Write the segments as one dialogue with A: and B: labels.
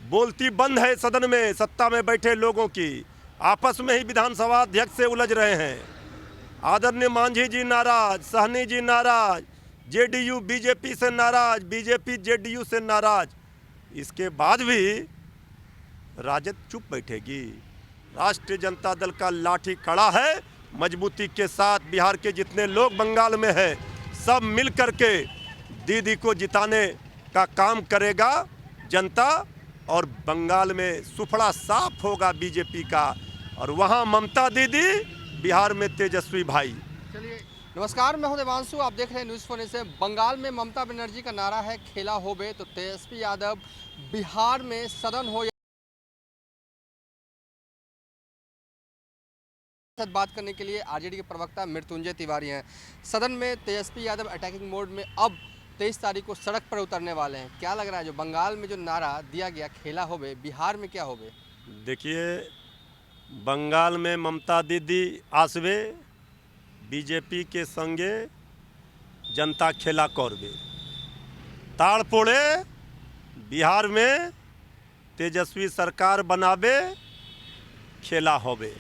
A: बोलती बंद है सदन में सत्ता में बैठे लोगों की, आपस में ही विधानसभा अध्यक्ष से उलझ रहे हैं। आदरणीय मांझी जी नाराज, सहनी जी नाराज, जेडीयू बीजेपी से नाराज, बीजेपी जेडीयू से नाराज। इसके बाद भी राजद चुप बैठेगी? राष्ट्रीय जनता दल का लाठी खड़ा है मजबूती के साथ। बिहार के जितने लोग बंगाल में हैं सब मिल करके दीदी को जिताने का काम करेगा जनता, और बंगाल में सुफड़ा साफ होगा बीजेपी का, और वहां ममता दीदी, बिहार में तेजस्वी भाई।
B: चलिए, नमस्कार, मैं हूं देवांशु, आप देख रहे हैं न्यूज़ फोन से। बंगाल में ममता बनर्जी का नारा है खेला होबे, तो तेजस्वी यादव बिहार में सदन हो बात करने के लिए आरजेडी के प्रवक्ता मृत्युंजय तिवारी हैं। सदन में तेजस्वी यादव अटैकिंग मोड में अब 23 तारीख को सड़क पर उतरने वाले हैं। क्या लग रहा है, जो बंगाल में जो नारा दिया गया खेला होबे, बिहार में क्या होबे?
A: देखिए, बंगाल में ममता दीदी आसवे, बीजेपी के संगे जनता खेला कौरबे, ताड़ पोड़े, बिहार में तेजस्वी सरकार बनाबे, खेला होबे।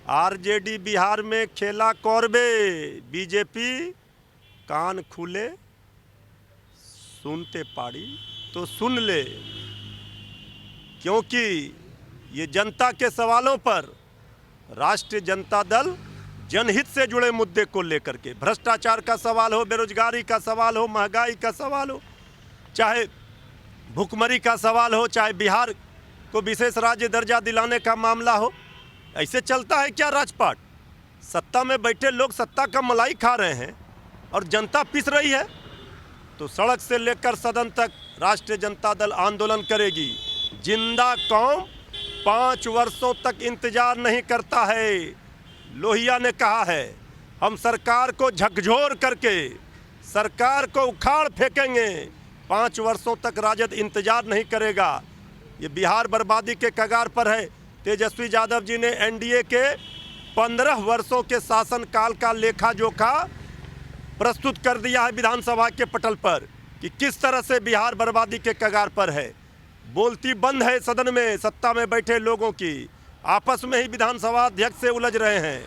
A: आरजेडी बिहार में खेला कौरबे, बीजेपी कान खुले सुनते पाड़ी तो सुन ले, क्योंकि ये जनता के सवालों पर राष्ट्रीय जनता दल जनहित से जुड़े मुद्दे को लेकर के, भ्रष्टाचार का सवाल हो, बेरोजगारी का सवाल हो, महंगाई का सवाल हो, चाहे भुखमरी का सवाल हो, चाहे बिहार को विशेष राज्य दर्जा दिलाने का मामला हो, ऐसे चलता है क्या राजपाट? सत्ता में बैठे लोग सत्ता का मलाई खा रहे हैं और जनता पिस रही है। तो सड़क से लेकर सदन तक राष्ट्रीय जनता दल आंदोलन करेगी। जिंदा कौम 5 वर्षों तक इंतजार नहीं करता है। लोहिया ने कहा है, हम सरकार को झकझोर करके सरकार को उखाड़ फेंकेंगे। 5 वर्षों तक राजद इंतजार नहीं करेगा। ये बिहार बर्बादी के कगार पर है। तेजस्वी यादव जी ने एनडीए के 15 वर्षों के शासनकाल का लेखा जोखा प्रस्तुत कर दिया है विधानसभा के पटल पर कि किस तरह से बिहार बर्बादी के कगार पर है। बोलती बंद है सदन में सत्ता में बैठे लोगों की, आपस में ही विधानसभा अध्यक्ष से उलझ रहे हैं।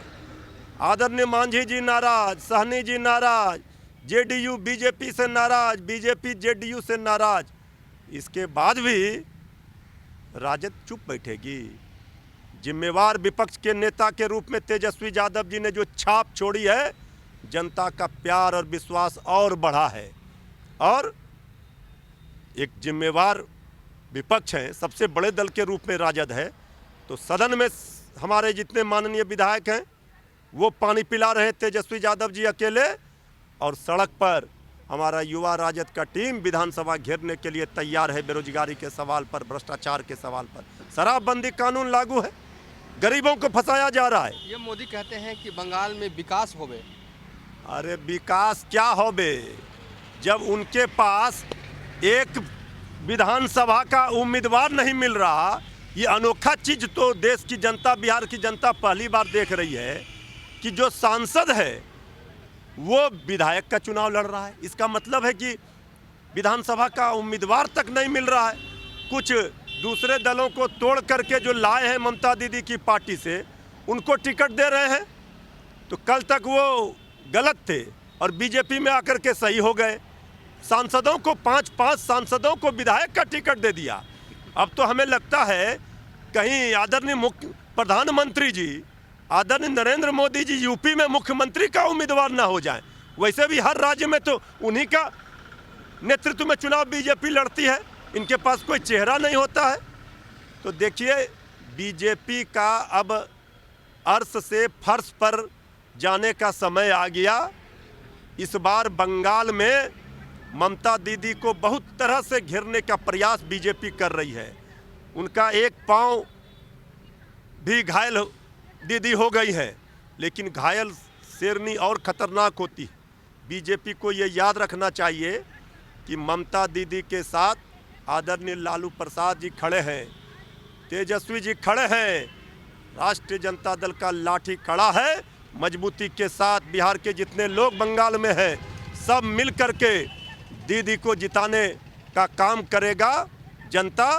A: आदरणीय मांझी जी नाराज, सहनी जी नाराज, जेडीयू बीजेपी से नाराज, बीजेपी जेडीयू से नाराज। इसके बाद भी राजद चुप बैठेगी? जिम्मेवार विपक्ष के नेता के रूप में तेजस्वी यादव जी ने जो छाप छोड़ी है, जनता का प्यार और विश्वास और बढ़ा है। और एक जिम्मेवार विपक्ष है, सबसे बड़े दल के रूप में राजद है, तो सदन में हमारे जितने माननीय विधायक हैं वो पानी पिला रहे तेजस्वी यादव जी अकेले, और सड़क पर हमारा युवा राजद का टीम विधानसभा घेरने के लिए तैयार है। बेरोजगारी के सवाल पर, भ्रष्टाचार के सवाल पर, शराबबंदी कानून लागू है, गरीबों को फंसाया जा रहा है।
B: ये मोदी कहते हैं कि बंगाल में विकास होबे।
A: अरे विकास क्या होबे, जब उनके पास एक विधानसभा का उम्मीदवार नहीं मिल रहा। ये अनोखा चीज तो देश की जनता, बिहार की जनता पहली बार देख रही है कि जो सांसद है वो विधायक का चुनाव लड़ रहा है। इसका मतलब है कि विधानसभा का उम्मीदवार तक नहीं मिल रहा है। कुछ दूसरे दलों को तोड़ करके जो लाए हैं ममता दीदी की पार्टी से, उनको टिकट दे रहे हैं। तो कल तक वो गलत थे और बीजेपी में आकर के सही हो गए। सांसदों को 5-5 सांसदों को विधायक का टिकट दे दिया। अब तो हमें लगता है कहीं आदरणीय मुख्य प्रधानमंत्री जी, आदरणीय नरेंद्र मोदी जी यूपी में मुख्यमंत्री का उम्मीदवार ना हो जाए। वैसे भी हर राज्य में तो उन्हीं का नेतृत्व में चुनाव बीजेपी लड़ती है, इनके पास कोई चेहरा नहीं होता है। तो देखिए, बीजेपी का अब अर्श से फर्श पर जाने का समय आ गया। इस बार बंगाल में ममता दीदी को बहुत तरह से घेरने का प्रयास बीजेपी कर रही है। उनका एक पांव भी घायल दीदी हो गई है, लेकिन घायल शेरनी और खतरनाक होती है। बीजेपी को ये याद रखना चाहिए कि ममता दीदी के साथ आदरणीय लालू प्रसाद जी खड़े हैं, तेजस्वी जी खड़े हैं, राष्ट्रीय जनता दल का लाठी खड़ा है मजबूती के साथ। बिहार के जितने लोग बंगाल में हैं सब मिल करके दीदी को जिताने का काम करेगा जनता,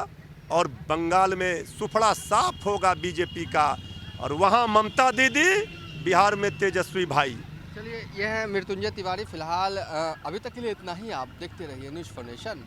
A: और बंगाल में सुफड़ा साफ होगा बीजेपी का, और वहाँ ममता दीदी, बिहार में तेजस्वी भाई।
B: चलिए, यह है मृत्युंजय तिवारी। फिलहाल अभी तक के लिए इतना ही। आप देखते रहिए न्यूज़ फॉर नेशन।